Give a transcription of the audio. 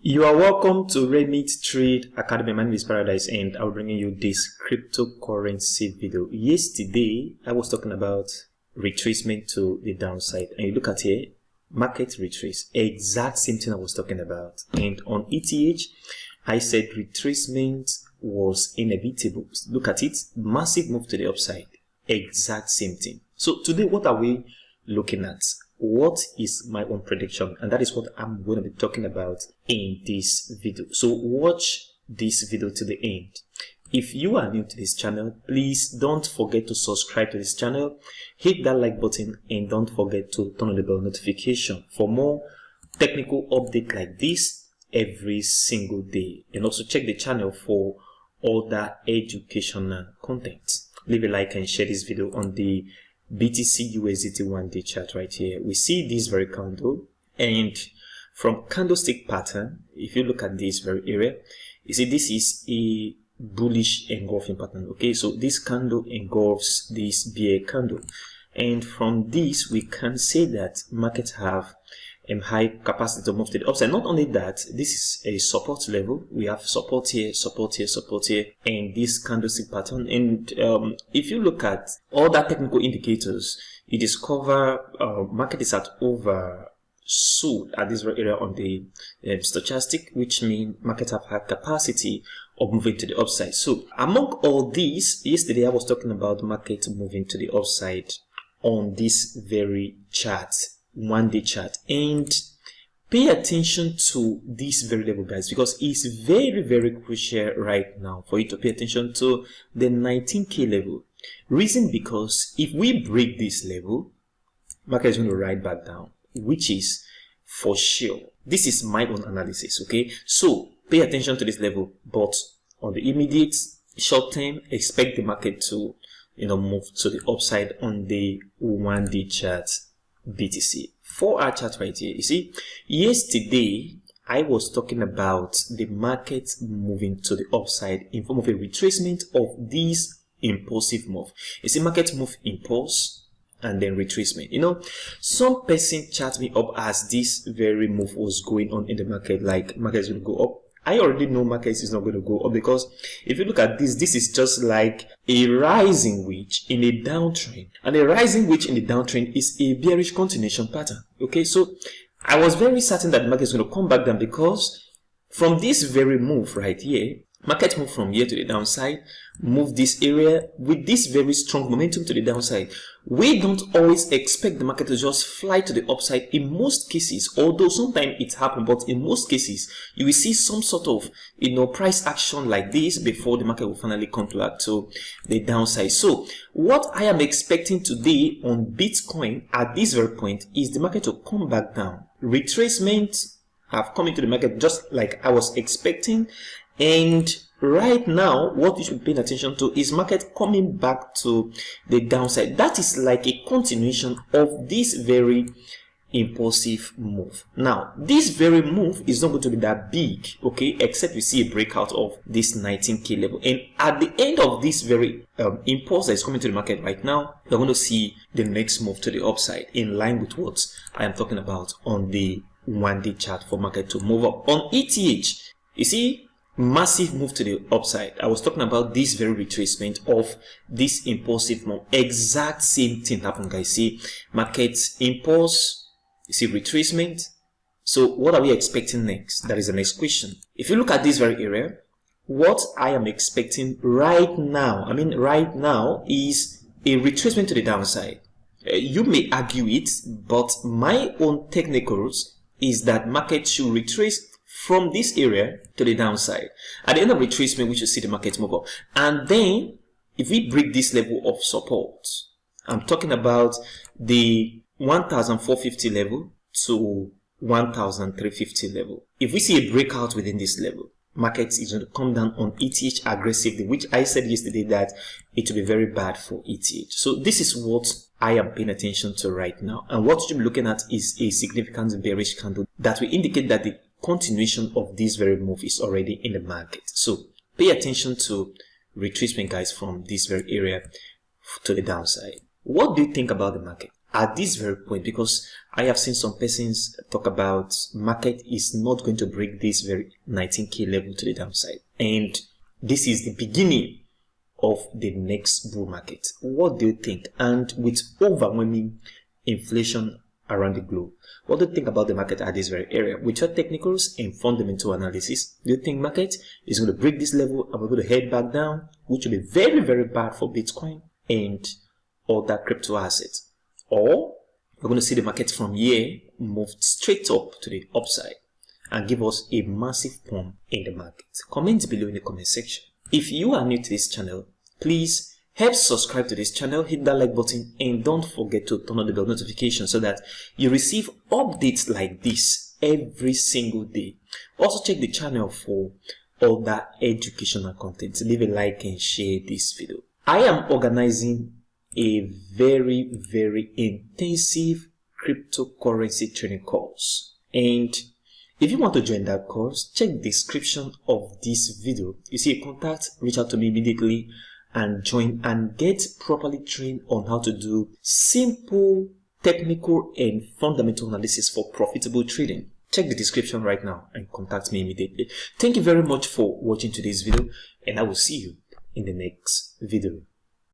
You are welcome to Remit Trade Academy. My name is Paradise and I'll bring you this cryptocurrency video. Yesterday, I was talking about retracement to the downside. And you look at here, market retrace. Exact same thing I was talking about. And on ETH, I said retracement was inevitable. Look at it, massive move to the upside. Exact same thing. So today, what are we looking at? What is my own prediction? And that is what I'm going to be talking about in this video. So watch this video to the end. If you are new to this channel, please don't forget to subscribe to this channel, hit that like button, and don't forget to turn on the bell notification for more technical updates like this every single day. And also check the channel for other educational content. Leave a like and share this video on the BTC USDT 1-day chart right here. We see this very candle, and from candlestick pattern, if you look at this very area, you see this is a bullish engulfing pattern. Okay, so this candle engulfs this bear candle, and from this we can say that markets have high capacity to move to the upside. Not only that, this is a support level. We have support here, support here, support here, and this candlestick pattern. And if you look at all the technical indicators, you discover market is at oversold at this area on the stochastic, which means markets have had capacity of moving to the upside. So among all these, yesterday I was talking about market moving to the upside on this very chart, 1-day chart, and pay attention to this very level, guys, because it's very crucial right now for you to pay attention to the 19k level. Reason because if we break this level, market is going to ride back down, which is for sure. This is my own analysis. Okay, so pay attention to this level, but on the immediate short term, expect the market to move to the upside on the 1-day chart. BTC 4-hour chart right here. You see, yesterday I was talking about the market moving to the upside in form of a retracement of this impulsive move. You see, market move impulse and then retracement. Some person chat me up as this very move was going on in the market, like market is going to go up. I already know market is not going to go up, because if you look at this, this is just like a rising wedge in a downtrend, and a rising wedge in the downtrend is a bearish continuation pattern. Okay, so I was very certain that the market is going to come back down, because from this very move right here, market move from here to the downside, move this area with this very strong momentum to the downside. We don't always expect the market to just fly to the upside in most cases, although sometimes it happens, but in most cases you will see some sort of price action like this before the market will finally come back to the downside. So what I am expecting today on Bitcoin at this very point is the market to come back down. Retracement have come into the market just like I was expecting, and right now what you should be paying attention to is market coming back to the downside. That is like a continuation of this very impulsive move. Now this very move is not going to be that big, okay, except we see a breakout of this 19k level, and at the end of this very impulse that is coming to the market right now, we're going to see the next move to the upside in line with what I am talking about on the 1-day chart for market to move up. On ETH, you see massive move to the upside. I was talking about this very retracement of this impulsive move. Exact same thing happened, guys. See, market impulse, you see retracement. So what are we expecting next? That is the next question. If you look at this very area, what I am expecting right now, right now, is a retracement to the downside. You may argue it, but my own technicals is that market should retrace from this area to the downside. At the end of retracement, we should see the market move up. And then, if we break this level of support, I'm talking about the 1,450 level to 1,350 level. If we see a breakout within this level, market is going to come down on ETH aggressively, which I said yesterday that it will be very bad for ETH. So this is what I am paying attention to right now. And what you should be looking at is a significant bearish candle that will indicate that the continuation of this very move is already in the market. So pay attention to retracement, guys, from this very area to the downside. What do you think about the market? at this very point, because I have seen some persons talk about market is not going to break this very 19k level to the downside, and this is the beginning of the next bull market. What do you think? And with overwhelming inflation around the globe, what do you think about the market at this very area? With your technicals and fundamental analysis, do you think market is going to break this level and we're going to head back down, which will be very, very bad for Bitcoin and other crypto assets? Or we're going to see the market from here move straight up to the upside and give us a massive pump in the market? Comment below in the comment section. If you are new to this channel, please help subscribe to this channel, hit that like button, and don't forget to turn on the bell notification so that you receive updates like this every single day. Also check the channel for other educational content. Leave a like and share this video. I am organizing a very, very intensive cryptocurrency training course, and if you want to join that course, check the description of this video. You see a contact, reach out to me immediately and join and get properly trained on how to do simple technical and fundamental analysis for profitable trading. Check the description right now and contact me immediately. Thank you very much for watching today's video, and I will see you in the next video.